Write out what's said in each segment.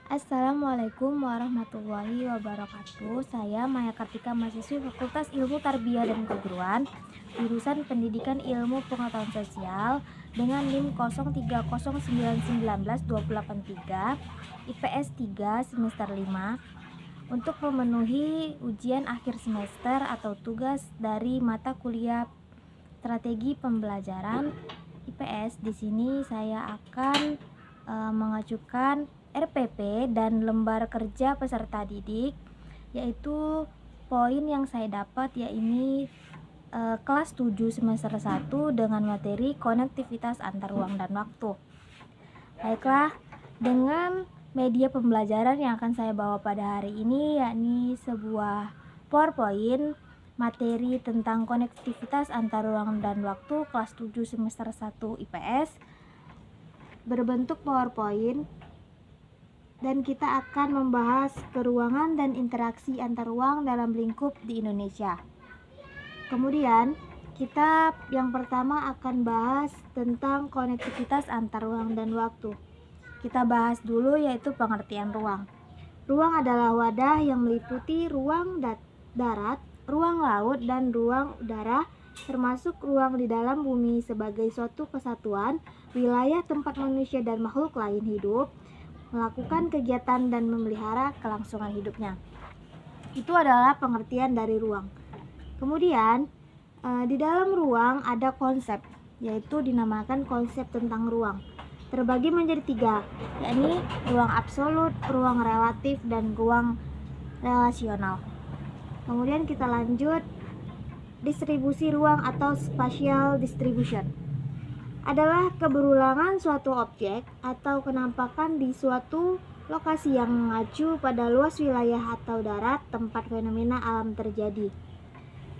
Assalamualaikum warahmatullahi wabarakatuh. Saya Maya Kartika, mahasiswi Fakultas Ilmu Tarbiyah dan Keguruan, jurusan Pendidikan Ilmu Pengetahuan Sosial dengan NIM 0309192883, IPS 3 semester 5, untuk memenuhi ujian akhir semester atau tugas dari mata kuliah Strategi Pembelajaran IPS. Di sini saya akan mengajukan RPP dan lembar kerja peserta didik, yaitu poin yang saya dapat yaitu kelas 7 semester 1 dengan materi konektivitas antar ruang dan waktu. Baiklah, dengan media pembelajaran yang akan saya bawa pada hari ini yakni sebuah PowerPoint materi tentang konektivitas antar ruang dan waktu kelas 7 semester 1 IPS berbentuk PowerPoint, dan kita akan membahas keruangan dan interaksi antar ruang dalam lingkup di Indonesia. Kemudian kita yang pertama akan bahas tentang konektivitas antar ruang dan waktu. Kita bahas dulu yaitu pengertian ruang. Ruang adalah wadah yang meliputi ruang darat, ruang laut, dan ruang udara, termasuk ruang di dalam bumi sebagai suatu kesatuan wilayah tempat manusia dan makhluk lain hidup, melakukan kegiatan dan memelihara kelangsungan hidupnya. Itu adalah pengertian dari ruang. Kemudian di dalam ruang ada konsep, yaitu dinamakan konsep tentang ruang. Terbagi menjadi 3, yakni ruang absolut, ruang relatif, dan ruang relasional. Kemudian kita lanjut, distribusi ruang atau spatial distribution adalah keberulangan suatu objek atau kenampakan di suatu lokasi yang mengacu pada luas wilayah atau darat tempat fenomena alam terjadi.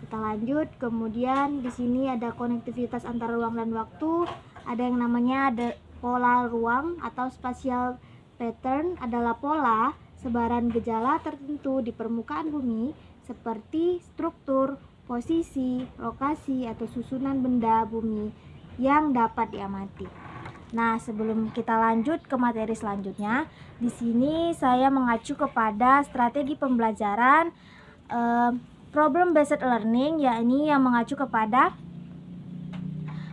Kita lanjut, kemudian di sini ada konektivitas antara ruang dan waktu. Ada yang namanya pola ruang atau spatial pattern, adalah pola sebaran gejala tertentu di permukaan bumi seperti struktur, posisi, lokasi, atau susunan benda bumi yang dapat diamati. Nah, sebelum kita lanjut ke materi selanjutnya, di sini saya mengacu kepada strategi pembelajaran problem based learning, yakni yang mengacu kepada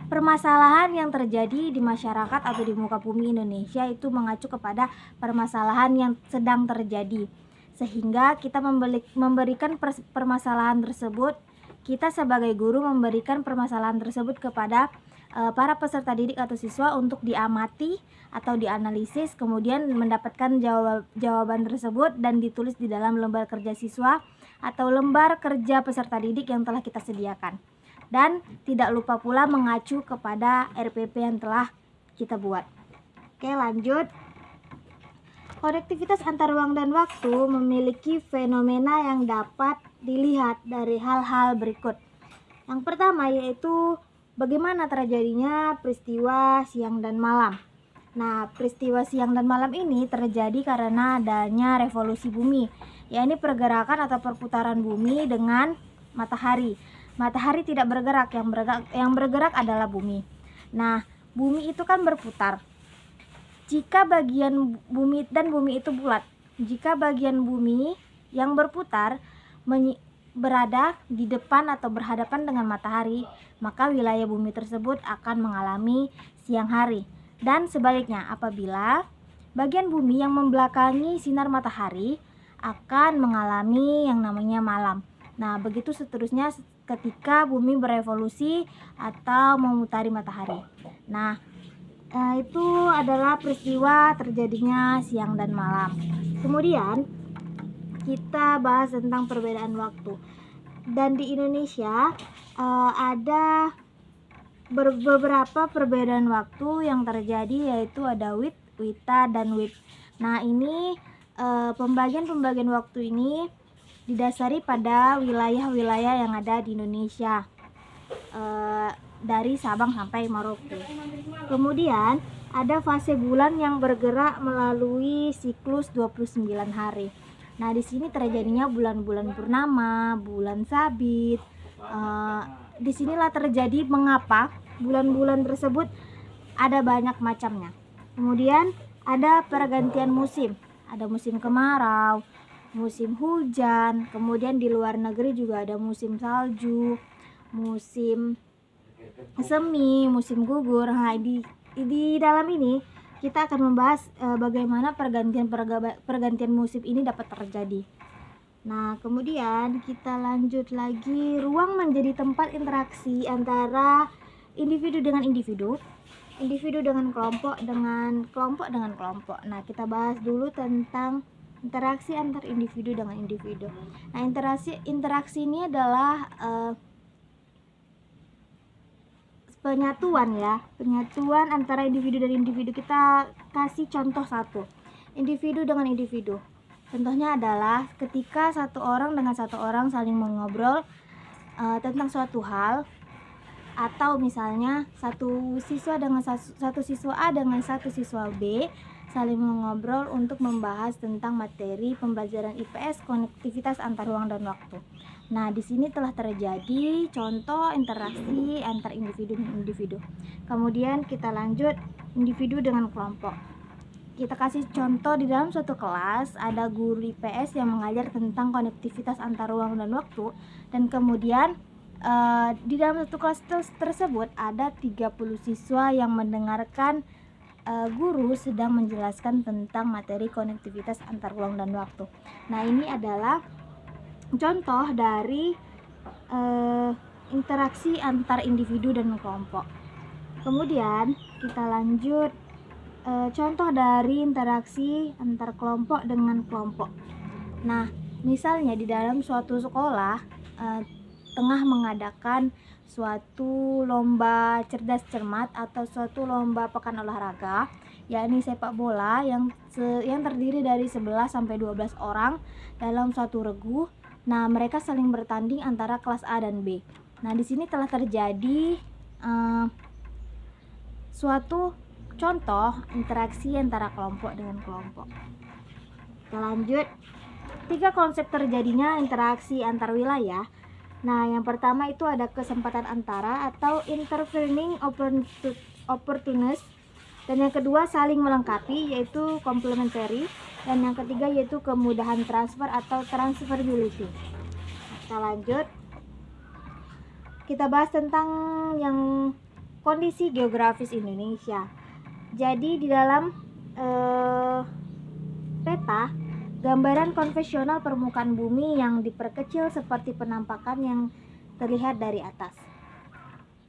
permasalahan yang terjadi di masyarakat atau di muka bumi Indonesia, itu mengacu kepada permasalahan yang sedang terjadi, sehingga kita memberikan permasalahan tersebut, kita sebagai guru memberikan permasalahan tersebut kepada para peserta didik atau siswa untuk diamati atau dianalisis, kemudian mendapatkan jawaban tersebut dan ditulis di dalam lembar kerja siswa atau lembar kerja peserta didik yang telah kita sediakan. Dan tidak lupa pula mengacu kepada RPP yang telah kita buat. Oke, lanjut. Konektivitas antar ruang dan waktu memiliki fenomena yang dapat dilihat dari hal-hal berikut. Yang pertama yaitu bagaimana terjadinya peristiwa siang dan malam. Nah, peristiwa siang dan malam ini terjadi karena adanya revolusi bumi, yakni pergerakan atau perputaran bumi dengan matahari. Matahari tidak bergerak, yang bergerak adalah bumi. Nah, bumi itu kan berputar. Jika bagian bumi itu bulat, jika bagian bumi yang berputar berada di depan atau berhadapan dengan matahari, maka wilayah bumi tersebut akan mengalami siang hari. Dan sebaliknya, apabila bagian bumi yang membelakangi sinar matahari akan mengalami yang namanya malam. Nah, begitu seterusnya ketika bumi berevolusi atau memutari matahari. Nah, itu adalah peristiwa terjadinya siang dan malam. Kemudian kita bahas tentang perbedaan waktu. Dan di Indonesia ada beberapa perbedaan waktu yang terjadi, yaitu ada WIT, WITA, dan WIB. Nah, ini pembagian waktu ini didasari pada wilayah-wilayah yang ada di Indonesia, dari Sabang sampai Merauke. Kemudian ada fase bulan yang bergerak melalui siklus 29 hari. Nah, di sini terjadinya bulan-bulan purnama, bulan sabit. Disinilah terjadi mengapa bulan-bulan tersebut ada banyak macamnya. Kemudian ada pergantian musim. ada musim kemarau, musim hujan, kemudian di luar negeri juga ada musim salju, musim semi, musim gugur. Nah, di dalam ini kita akan membahas bagaimana pergantian musim ini dapat terjadi. Nah, kemudian kita lanjut lagi, ruang menjadi tempat interaksi antara individu dengan individu, individu dengan kelompok, dengan kelompok dengan kelompok. Nah, kita bahas dulu tentang interaksi antar individu dengan individu. Nah, interaksi ini adalah penyatuan ya, penyatuan antara individu dan individu. Kita kasih contoh satu, individu dengan individu. Contohnya adalah ketika satu orang dengan satu orang saling mengobrol tentang suatu hal, atau misalnya satu siswa A dengan satu siswa B saling mengobrol untuk membahas tentang materi pembelajaran IPS, konektivitas antar ruang dan waktu. Nah, di sini telah terjadi contoh interaksi antar individu dan individu. Kemudian kita lanjut individu dengan kelompok. Kita kasih contoh, di dalam suatu kelas ada guru IPS yang mengajar tentang konektivitas antar ruang dan waktu, dan kemudian di dalam satu kelas tersebut ada 30 siswa yang mendengarkan guru sedang menjelaskan tentang materi konektivitas antar ruang dan waktu. Nah, ini adalah contoh dari interaksi antar individu dan kelompok. Kemudian kita lanjut contoh dari interaksi antar kelompok dengan kelompok. Nah, misalnya di dalam suatu sekolah tengah mengadakan suatu lomba cerdas cermat atau suatu lomba pekan olahraga, yakni sepak bola yang terdiri dari 11 sampai 12 orang dalam suatu regu. Nah, mereka saling bertanding antara kelas A dan B. Nah, di sini telah terjadi suatu contoh interaksi antara kelompok dengan kelompok. Kita lanjut, 3 konsep terjadinya interaksi antar wilayah. Nah, yang pertama itu ada kesempatan antara atau intervening opportunities, dan yang kedua saling melengkapi yaitu complementary, dan yang ketiga yaitu kemudahan transfer atau transferability. Kita lanjut, kita bahas tentang yang kondisi geografis Indonesia. Jadi di dalam peta, gambaran konvensional permukaan bumi yang diperkecil seperti penampakan yang terlihat dari atas.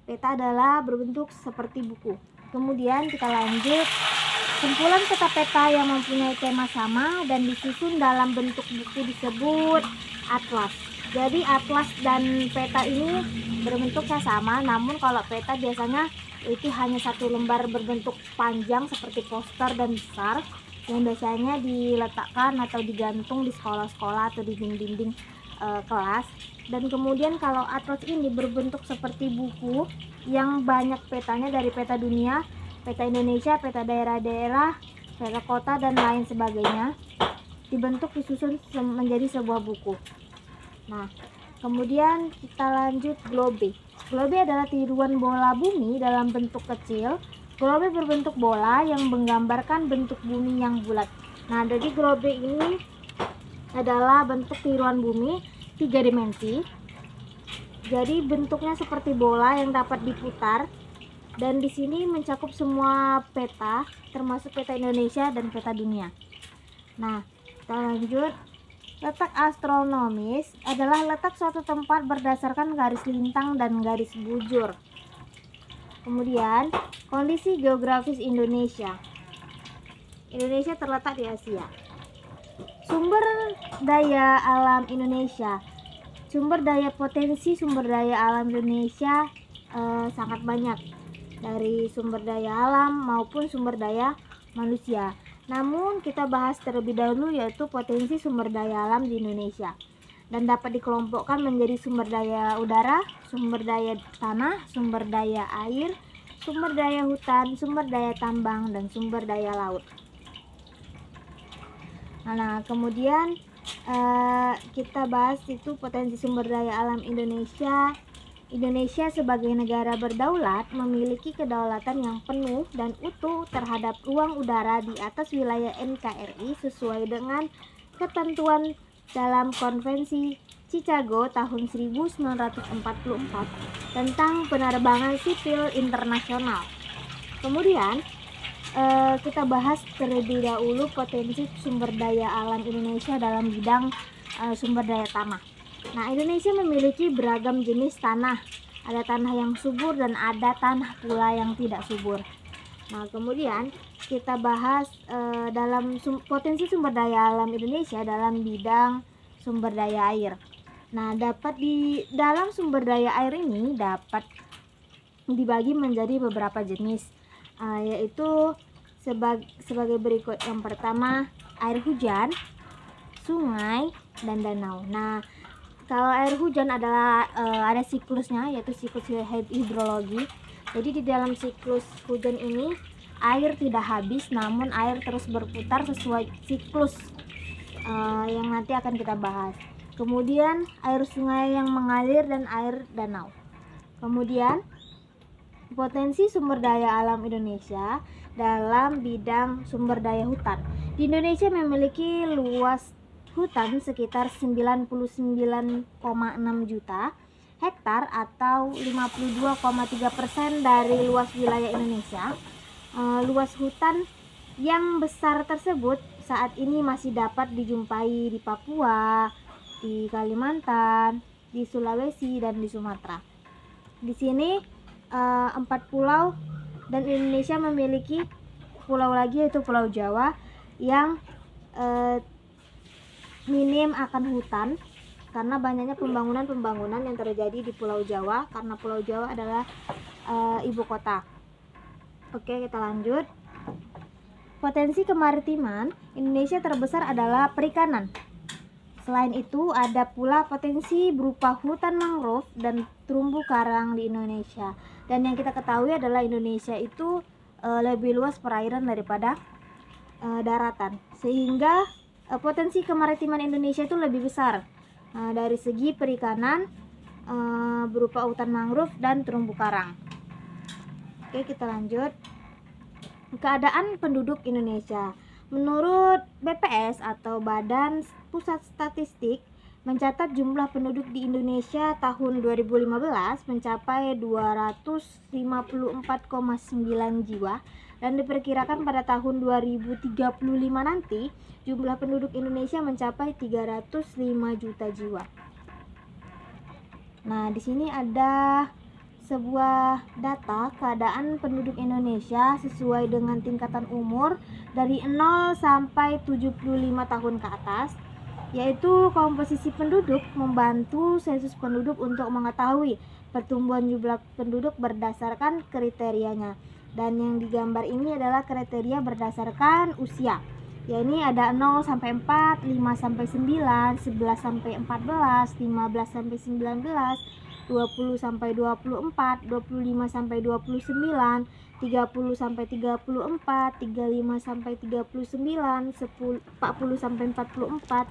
Peta adalah berbentuk seperti buku. Kemudian kita lanjut, kumpulan peta-peta yang mempunyai tema sama dan disusun dalam bentuk buku disebut atlas. Jadi atlas dan peta ini berbentuknya sama, namun kalau peta biasanya itu hanya satu lembar berbentuk panjang seperti poster dan besar, yang biasanya diletakkan atau digantung di sekolah-sekolah atau di dinding-dinding kelas. Dan kemudian kalau atlas ini berbentuk seperti buku yang banyak petanya, dari peta dunia, peta Indonesia, peta daerah-daerah, peta kota dan lain sebagainya, dibentuk disusun menjadi sebuah buku. Nah, kemudian kita lanjut globe. Globe adalah tiruan bola bumi dalam bentuk kecil. Globe berbentuk bola yang menggambarkan bentuk bumi yang bulat. Nah, jadi globe ini adalah bentuk tiruan bumi 3 dimensi. Jadi bentuknya seperti bola yang dapat diputar, dan di sini mencakup semua peta, termasuk peta Indonesia dan peta dunia. Nah, kita lanjut. Letak astronomis adalah letak suatu tempat berdasarkan garis lintang dan garis bujur. Kemudian, kondisi geografis Indonesia. Indonesia terletak di Asia. Sumber daya alam Indonesia. Sumber daya potensi sumber daya alam Indonesia sangat banyak, dari sumber daya alam maupun sumber daya manusia. Namun kita bahas terlebih dahulu yaitu potensi sumber daya alam di Indonesia, dan dapat dikelompokkan menjadi sumber daya udara, sumber daya tanah, sumber daya air, sumber daya hutan, sumber daya tambang, dan sumber daya laut. Nah, kemudian kita bahas itu potensi sumber daya alam Indonesia Indonesia sebagai negara berdaulat memiliki kedaulatan yang penuh dan utuh terhadap ruang udara di atas wilayah NKRI sesuai dengan ketentuan dalam Konvensi Chicago tahun 1944 tentang penerbangan sipil internasional. Kemudian kita bahas terlebih dahulu potensi sumber daya alam Indonesia dalam bidang sumber daya tanah. Nah, Indonesia memiliki beragam jenis tanah. Ada tanah yang subur dan ada tanah pula yang tidak subur. Nah, kemudian kita bahas dalam potensi sumber daya alam Indonesia dalam bidang sumber daya air. Nah, dalam sumber daya air ini dapat dibagi menjadi beberapa jenis, yaitu sebagai berikut. Yang pertama, air hujan, sungai, dan danau. Nah, kalau air hujan adalah ada siklusnya, yaitu siklus hidrologi. Jadi di dalam siklus hujan ini air tidak habis, namun air terus berputar sesuai siklus yang nanti akan kita bahas. Kemudian air sungai yang mengalir dan air danau. Kemudian potensi sumber daya alam Indonesia dalam bidang sumber daya hutan. Di Indonesia memiliki luas hutan sekitar 99,6 juta hektar atau 52,3% dari luas wilayah Indonesia. Luas hutan yang besar tersebut saat ini masih dapat dijumpai di Papua, di Kalimantan, di Sulawesi, dan di Sumatera. Di sini 4 pulau, dan Indonesia memiliki pulau lagi yaitu Pulau Jawa yang minim akan hutan karena banyaknya pembangunan yang terjadi di Pulau Jawa, karena Pulau Jawa adalah ibu kota. Oke, kita lanjut. Potensi kemaritiman Indonesia terbesar adalah perikanan. Selain itu, ada pula potensi berupa hutan mangrove dan terumbu karang di Indonesia. Dan yang kita ketahui adalah Indonesia itu lebih luas perairan daripada daratan, sehingga potensi kemaritiman Indonesia itu lebih besar dari segi perikanan berupa hutan mangrove dan terumbu karang. Oke, kita lanjut. Keadaan penduduk Indonesia. Menurut BPS atau Badan Pusat Statistik mencatat jumlah penduduk di Indonesia tahun 2015 mencapai 254,9 jiwa, dan diperkirakan pada tahun 2035 nanti jumlah penduduk Indonesia mencapai 305 juta jiwa. Nah, di sini ada sebuah data keadaan penduduk Indonesia sesuai dengan tingkatan umur dari 0 sampai 75 tahun ke atas, yaitu komposisi penduduk membantu sensus penduduk untuk mengetahui pertumbuhan jumlah penduduk berdasarkan kriterianya. Dan yang digambar ini adalah kriteria berdasarkan usia. Ya, ini ada 0 sampai 4, 5 sampai 9, 11 sampai 14, 15 sampai 19, 20 sampai 24, 25 sampai 29, 30 sampai 34, 35 sampai 39, 40 sampai 44,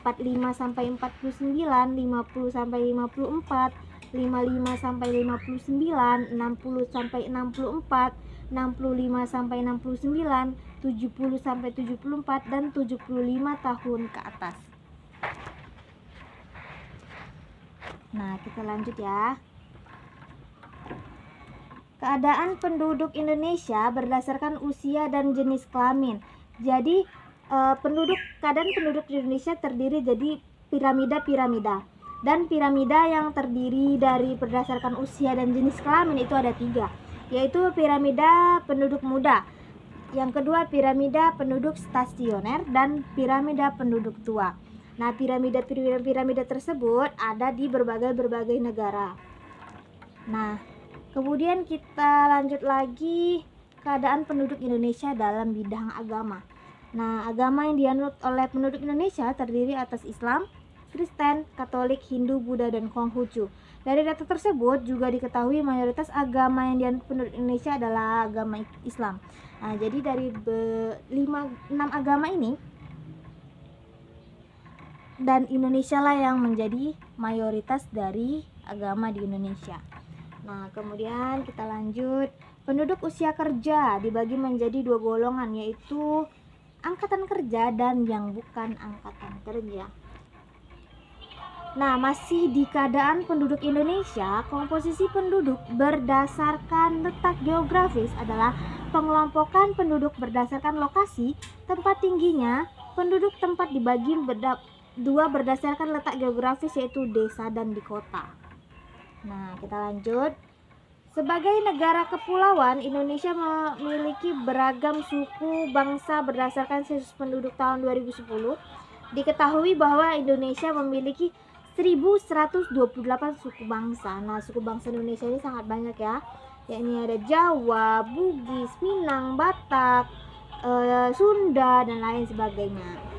45 sampai 49, 50 sampai 54, 55 sampai 59, 60 sampai 64, 65 sampai 69, 70 sampai 74, dan 75 tahun ke atas. Nah, kita lanjut ya. Keadaan penduduk Indonesia berdasarkan usia dan jenis kelamin. Jadi keadaan penduduk Indonesia terdiri jadi piramida-piramida. Dan piramida yang terdiri dari berdasarkan usia dan jenis kelamin itu ada 3, yaitu piramida penduduk muda, yang kedua piramida penduduk stasioner, dan piramida penduduk tua. Nah, piramida tersebut ada di berbagai negara. Nah, kemudian kita lanjut lagi keadaan penduduk Indonesia dalam bidang agama. Nah, agama yang dianut oleh penduduk Indonesia terdiri atas Islam, Kristen, Katolik, Hindu, Buddha, dan Konghucu. Dari data tersebut juga diketahui mayoritas agama yang dianut penduduk Indonesia adalah agama Islam. Nah, jadi dari 6 agama ini, dan Indonesia lah yang menjadi mayoritas dari agama di Indonesia. Nah, kemudian kita lanjut. Penduduk usia kerja dibagi menjadi 2 golongan, yaitu angkatan kerja dan yang bukan angkatan kerja. Nah, masih di keadaan penduduk Indonesia, komposisi penduduk berdasarkan letak geografis adalah pengelompokan penduduk berdasarkan lokasi, tempat tingginya. Penduduk tempat dibagi dua berdasarkan letak geografis, yaitu desa dan di kota. Nah, kita lanjut. Sebagai negara kepulauan, Indonesia memiliki beragam suku bangsa berdasarkan sensus penduduk tahun 2010. Diketahui bahwa Indonesia memiliki 1128 suku bangsa. Nah, suku bangsa Indonesia ini sangat banyak ya. Yakni ada Jawa, Bugis, Minang, Batak, Sunda, dan lain sebagainya.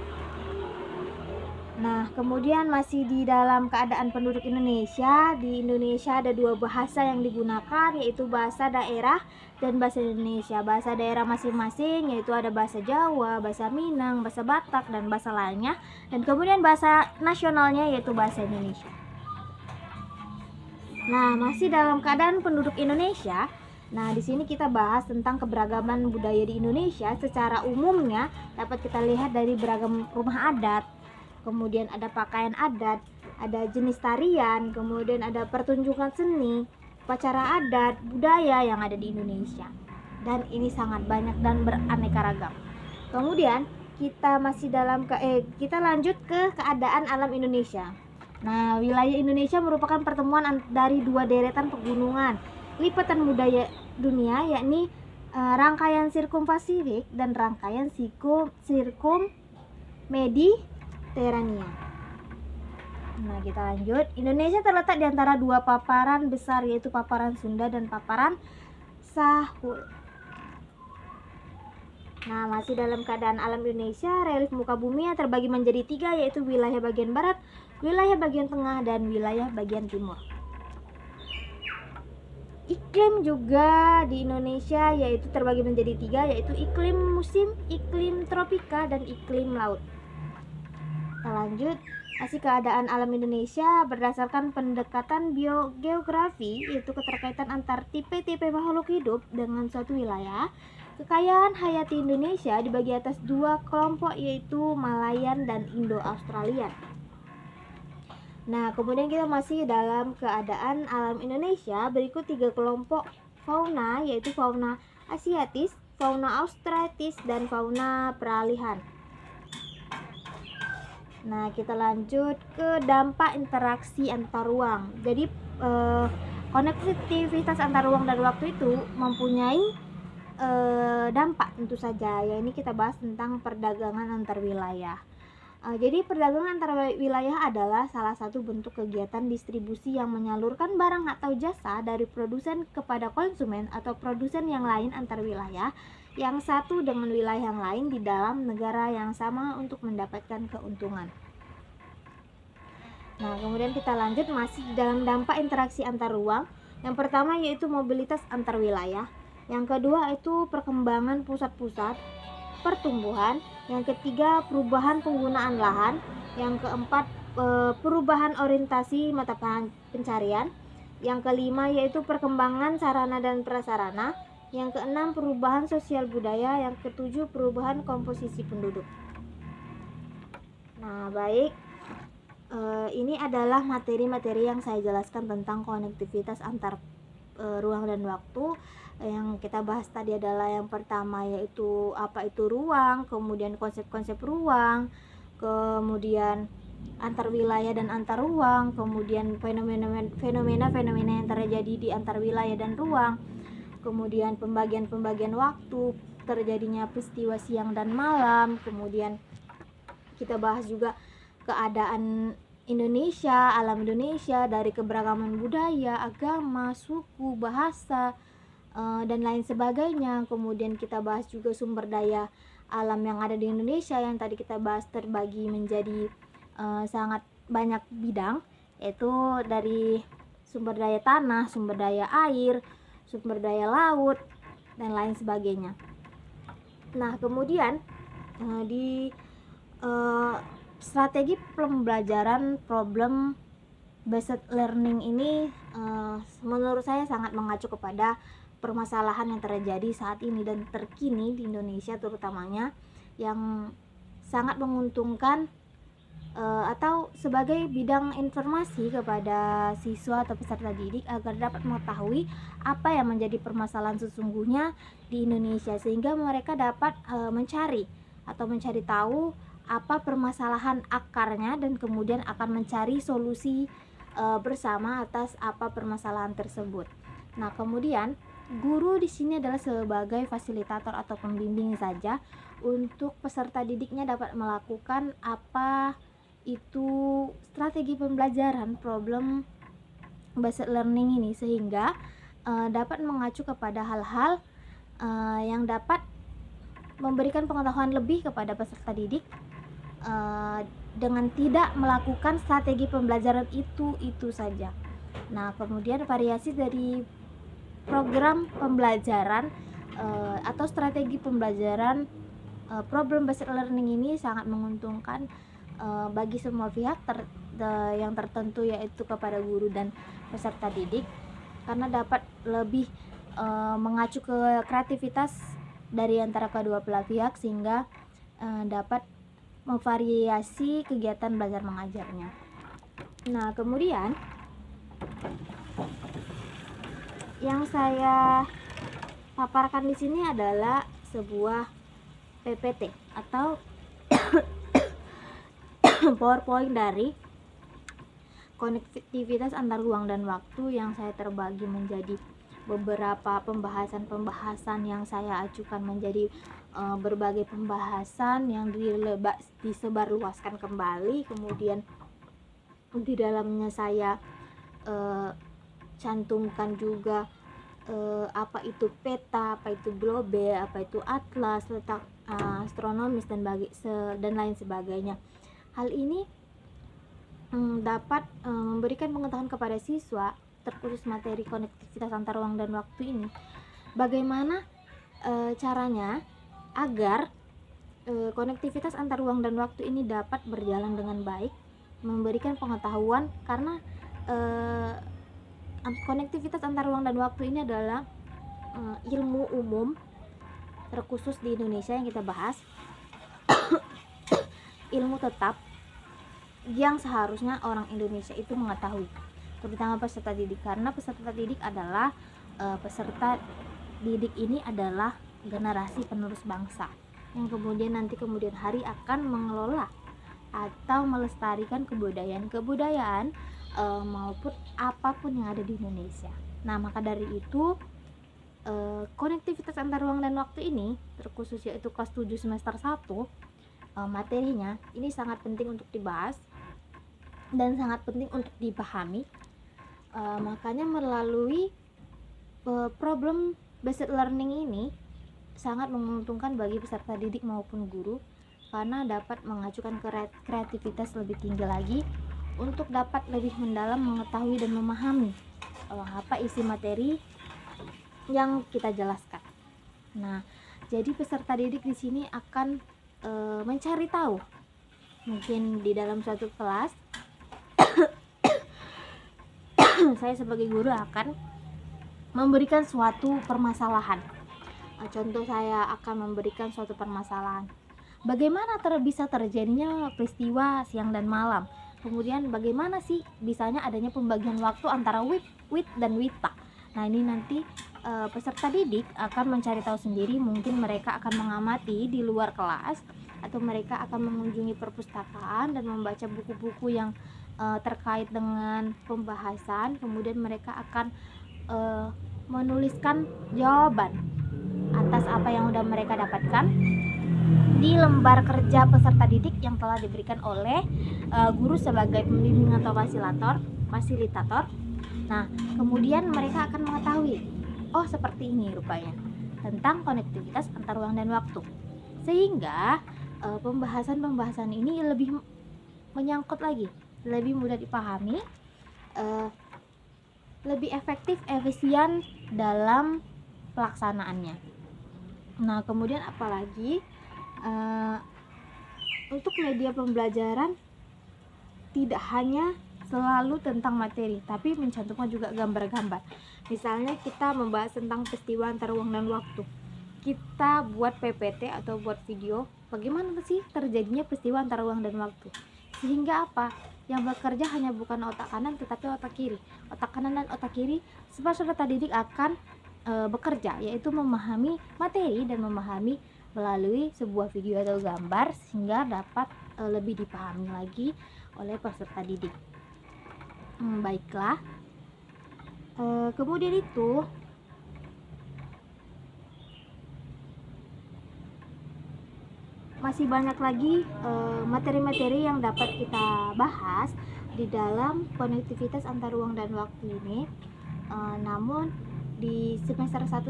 Nah, kemudian masih di dalam keadaan penduduk Indonesia. Di Indonesia ada 2 bahasa yang digunakan, yaitu bahasa daerah dan bahasa Indonesia. Bahasa daerah masing-masing yaitu ada bahasa Jawa, bahasa Minang, bahasa Batak, dan bahasa lainnya. Dan kemudian bahasa nasionalnya yaitu bahasa Indonesia. Nah, masih dalam keadaan penduduk Indonesia. Nah, di sini kita bahas tentang keberagaman budaya di Indonesia. Secara umumnya dapat kita lihat dari beragam rumah adat, kemudian ada pakaian adat, ada jenis tarian, kemudian ada pertunjukan seni, upacara adat, budaya yang ada di Indonesia. Dan ini sangat banyak dan beraneka ragam. Kemudian kita masih kita lanjut ke keadaan alam Indonesia. Nah, wilayah Indonesia merupakan pertemuan dari 2 deretan pegunungan lipatan budaya dunia, yakni rangkaian sirkum Pasifik dan rangkaian sirkum Mediterania. Nah, kita lanjut. Indonesia terletak di antara 2 paparan besar, yaitu paparan Sunda dan paparan Sahul. Nah, masih dalam keadaan alam Indonesia, relief muka bumi yang terbagi menjadi 3, yaitu wilayah bagian barat, wilayah bagian tengah, dan wilayah bagian timur. Iklim juga di Indonesia yaitu terbagi menjadi 3, yaitu iklim musim, iklim tropika, dan iklim laut. Kita lanjut. Masih keadaan alam Indonesia berdasarkan pendekatan biogeografi, yaitu keterkaitan antar tipe-tipe makhluk hidup dengan suatu wilayah. Kekayaan hayati Indonesia dibagi atas 2 kelompok, yaitu Malayan dan Indo-Australian. Nah, kemudian kita masih dalam keadaan alam Indonesia. Berikut 3 kelompok fauna, yaitu fauna asiatis, fauna australis, dan fauna peralihan. Nah, kita lanjut ke dampak interaksi antar ruang. Jadi konektivitas antar ruang dan waktu itu mempunyai dampak tentu saja. Ya, ini kita bahas tentang perdagangan antar wilayah. Jadi perdagangan antar wilayah adalah salah satu bentuk kegiatan distribusi yang menyalurkan barang atau jasa dari produsen kepada konsumen atau produsen yang lain antar wilayah yang satu dengan wilayah yang lain di dalam negara yang sama untuk mendapatkan keuntungan. Nah, kemudian kita lanjut masih dalam dampak interaksi antar ruang. Yang pertama yaitu mobilitas antar wilayah. Yang kedua itu perkembangan pusat-pusat pertumbuhan. Yang ketiga perubahan penggunaan lahan. Yang keempat perubahan orientasi mata pencarian. Yang kelima yaitu perkembangan sarana dan prasarana. Yang keenam perubahan sosial budaya. Yang ketujuh perubahan komposisi penduduk. Nah, baik, ini adalah materi-materi yang saya jelaskan tentang konektivitas antar ruang dan waktu. Yang kita bahas tadi adalah yang pertama yaitu apa itu ruang, kemudian konsep-konsep ruang, kemudian antar wilayah dan antar ruang, kemudian fenomena-fenomena yang terjadi di antar wilayah dan ruang, kemudian pembagian waktu, terjadinya peristiwa siang dan malam, kemudian kita bahas juga keadaan Indonesia, alam Indonesia dari keberagaman budaya, agama, suku, bahasa, dan lain sebagainya. Kemudian kita bahas juga sumber daya alam yang ada di Indonesia yang tadi kita bahas terbagi menjadi sangat banyak bidang, yaitu dari sumber daya tanah, sumber daya air, sumber daya laut, dan lain sebagainya. Nah, kemudian di strategi pembelajaran problem based learning ini menurut saya sangat mengacu kepada permasalahan yang terjadi saat ini dan terkini di Indonesia terutamanya, yang sangat menguntungkan atau sebagai bidang informasi kepada siswa atau peserta didik agar dapat mengetahui apa yang menjadi permasalahan sesungguhnya di Indonesia, sehingga mereka dapat mencari tahu apa permasalahan akarnya dan kemudian akan mencari solusi bersama atas apa permasalahan tersebut. Nah, kemudian guru di sini adalah sebagai fasilitator atau pembimbing saja untuk peserta didiknya dapat melakukan apa itu strategi pembelajaran problem based learning ini, sehingga dapat mengacu kepada hal-hal yang dapat memberikan pengetahuan lebih kepada peserta didik dengan tidak melakukan strategi pembelajaran itu saja. Nah, kemudian variasi dari program pembelajaran atau strategi pembelajaran problem based learning ini sangat menguntungkan bagi semua pihak yang tertentu, yaitu kepada guru dan peserta didik, karena dapat lebih mengacu ke kreativitas dari antara kedua belah pihak, sehingga dapat memvariasi kegiatan belajar mengajarnya. Nah, kemudian yang saya paparkan di sini adalah sebuah PPT atau PowerPoint dari konektivitas antar ruang dan waktu, yang saya terbagi menjadi beberapa pembahasan yang saya ajukan menjadi berbagai pembahasan yang disebarluaskan kembali. Kemudian di dalamnya saya cantumkan juga apa itu peta, apa itu globe, apa itu atlas, letak astronomis dan lain sebagainya. Hal ini dapat memberikan pengetahuan kepada siswa terkhusus materi konektivitas antar ruang dan waktu ini. Bagaimana caranya agar konektivitas antar ruang dan waktu ini dapat berjalan dengan baik, memberikan pengetahuan, karena konektivitas antar ruang dan waktu ini adalah ilmu umum terkhusus di Indonesia yang kita bahas, ilmu tetap yang seharusnya orang Indonesia itu mengetahui, terutama peserta didik, karena peserta didik adalah peserta didik ini adalah generasi penerus bangsa yang kemudian hari akan mengelola atau melestarikan kebudayaan maupun apapun yang ada di Indonesia. Nah, maka dari itu konektivitas antar ruang dan waktu ini terkhusus yaitu kelas 7 semester 1 materinya ini sangat penting untuk dibahas dan sangat penting untuk dipahami. Makanya melalui problem based learning ini sangat menguntungkan bagi peserta didik maupun guru, karena dapat mengajukan kreativitas lebih tinggi lagi untuk dapat lebih mendalam mengetahui dan memahami apa isi materi yang kita jelaskan. Nah, jadi peserta didik di sini akan mencari tahu, mungkin di dalam suatu kelas saya sebagai guru akan memberikan suatu permasalahan. Contoh, saya akan memberikan suatu permasalahan. Bagaimana bisa terjadinya peristiwa siang dan malam? Kemudian bagaimana sih bisanya adanya pembagian waktu antara wit dan wita? Nah, ini nanti peserta didik akan mencari tahu sendiri. Mungkin mereka akan mengamati di luar kelas, atau mereka akan mengunjungi perpustakaan dan membaca buku-buku yang terkait dengan pembahasan. Kemudian mereka akan menuliskan jawaban atas apa yang sudah mereka dapatkan di lembar kerja peserta didik yang telah diberikan oleh guru sebagai pembimbing atau fasilitator. Nah, kemudian mereka akan mengetahui, oh seperti ini rupanya tentang konektivitas antar ruang dan waktu, sehingga pembahasan ini lebih menyangkut lagi, lebih mudah dipahami, lebih efektif, efisien dalam pelaksanaannya. Nah, kemudian apalagi untuk media pembelajaran tidak hanya selalu tentang materi, tapi mencantumkan juga gambar-gambar. Misalnya kita membahas tentang peristiwa antar ruang dan waktu, kita buat PPT atau buat video bagaimana sih terjadinya peristiwa antar ruang dan waktu, sehingga apa, yang bekerja hanya bukan otak kanan tetapi otak kiri. Otak kanan dan otak kiri peserta didik akan bekerja, yaitu memahami materi dan memahami melalui sebuah video atau gambar sehingga dapat lebih dipahami lagi oleh peserta didik. Baiklah, kemudian itu masih banyak lagi materi-materi yang dapat kita bahas di dalam konektivitas antar ruang dan waktu ini. Namun di semester 1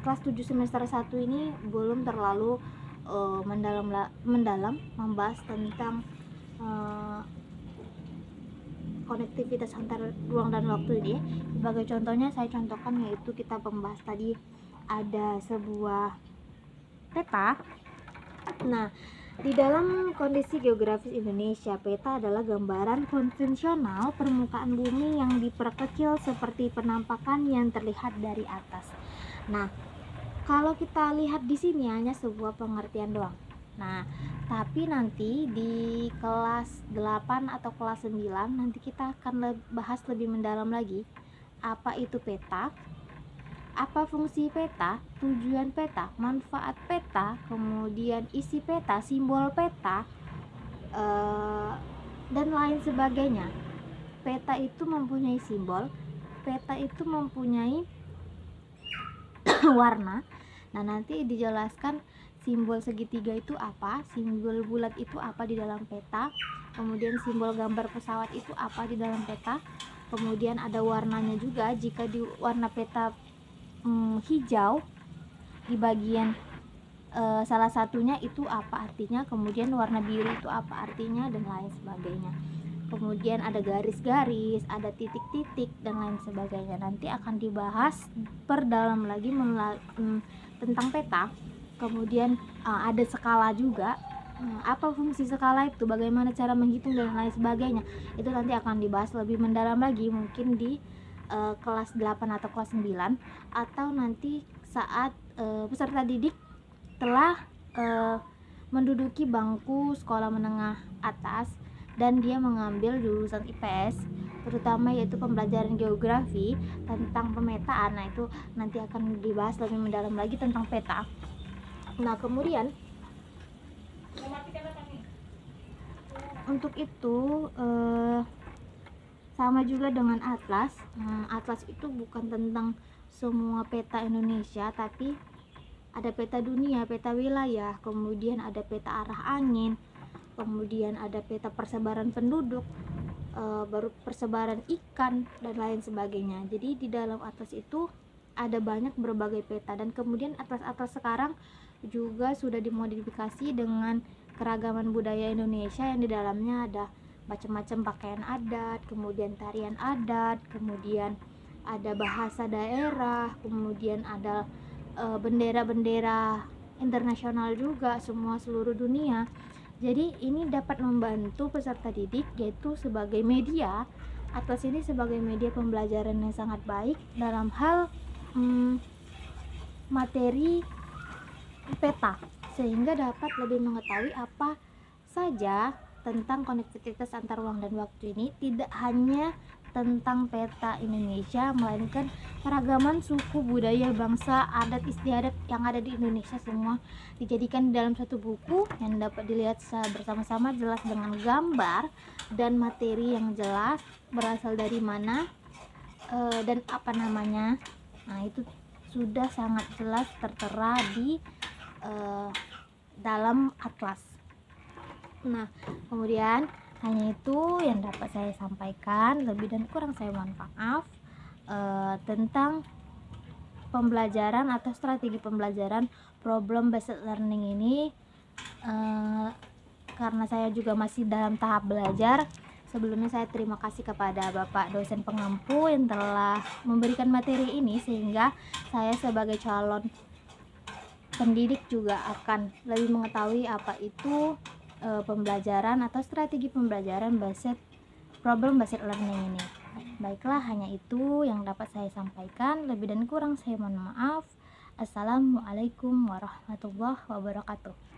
kelas 7 semester 1 ini belum terlalu mendalam membahas tentang konektivitas antar ruang dan waktu ini. Sebagai contohnya saya contohkan, yaitu kita membahas tadi ada sebuah peta. Nah, di dalam kondisi geografis Indonesia, peta adalah gambaran konvensional permukaan bumi yang diperkecil seperti penampakan yang terlihat dari atas. Nah, kalau kita lihat di sini hanya sebuah pengertian doang. Nah, tapi nanti di kelas 8 atau kelas 9 nanti kita akan bahas lebih mendalam lagi apa itu peta, apa fungsi peta, tujuan peta, manfaat peta, kemudian isi peta, simbol peta, dan lain sebagainya. Peta itu mempunyai simbol, peta itu mempunyai warna. Nah, nanti dijelaskan simbol segitiga itu apa, simbol bulat itu apa di dalam peta, kemudian simbol gambar pesawat itu apa di dalam peta, kemudian ada warnanya juga. Jika di warna peta hijau di bagian salah satunya itu apa artinya, kemudian warna biru itu apa artinya, dan lain sebagainya. Kemudian ada garis-garis, ada titik-titik, dan lain sebagainya. Nanti akan dibahas perdalam lagi tentang peta. Kemudian ada skala juga, apa fungsi skala itu, bagaimana cara menghitung, dan lain sebagainya. Itu nanti akan dibahas lebih mendalam lagi, mungkin di kelas 8 atau kelas 9, atau nanti saat peserta didik telah menduduki bangku sekolah menengah atas dan dia mengambil jurusan IPS, terutama yaitu pembelajaran geografi tentang pemetaan. Nah, itu nanti akan dibahas lebih mendalam lagi tentang peta. Nah, kemudian untuk itu sama juga dengan atlas. Atlas itu bukan tentang semua peta Indonesia, tapi ada peta dunia, peta wilayah, kemudian ada peta arah angin, kemudian ada peta persebaran penduduk, baru persebaran ikan, dan lain sebagainya. Jadi di dalam atlas itu ada banyak berbagai peta, dan kemudian atlas-atlas sekarang juga sudah dimodifikasi dengan keragaman budaya Indonesia yang di dalamnya ada macam-macam pakaian adat, kemudian tarian adat, kemudian ada bahasa daerah, kemudian ada bendera-bendera internasional juga, semua seluruh dunia. Jadi ini dapat membantu peserta didik, yaitu sebagai media. Atlas ini sebagai media pembelajaran yang sangat baik dalam hal materi peta, sehingga dapat lebih mengetahui apa saja tentang konektivitas antar ruang dan waktu ini. Tidak hanya tentang peta Indonesia, melainkan keragaman suku, budaya, bangsa, adat istiadat yang ada di Indonesia semua dijadikan di dalam satu buku yang dapat dilihat secara bersama-sama, jelas dengan gambar dan materi yang jelas berasal dari mana dan apa namanya. Nah, itu sudah sangat jelas tertera di dalam atlas. Nah, kemudian hanya itu yang dapat saya sampaikan, lebih dan kurang saya mohon maaf tentang pembelajaran atau strategi pembelajaran problem based learning ini, karena saya juga masih dalam tahap belajar. Sebelumnya saya terima kasih kepada Bapak dosen pengampu yang telah memberikan materi ini, sehingga saya sebagai calon pendidik juga akan lebih mengetahui apa itu pembelajaran atau strategi pembelajaran based problem based learning ini. Baiklah, hanya itu yang dapat saya sampaikan. Lebih dan kurang saya mohon maaf. Assalamualaikum warahmatullahi wabarakatuh.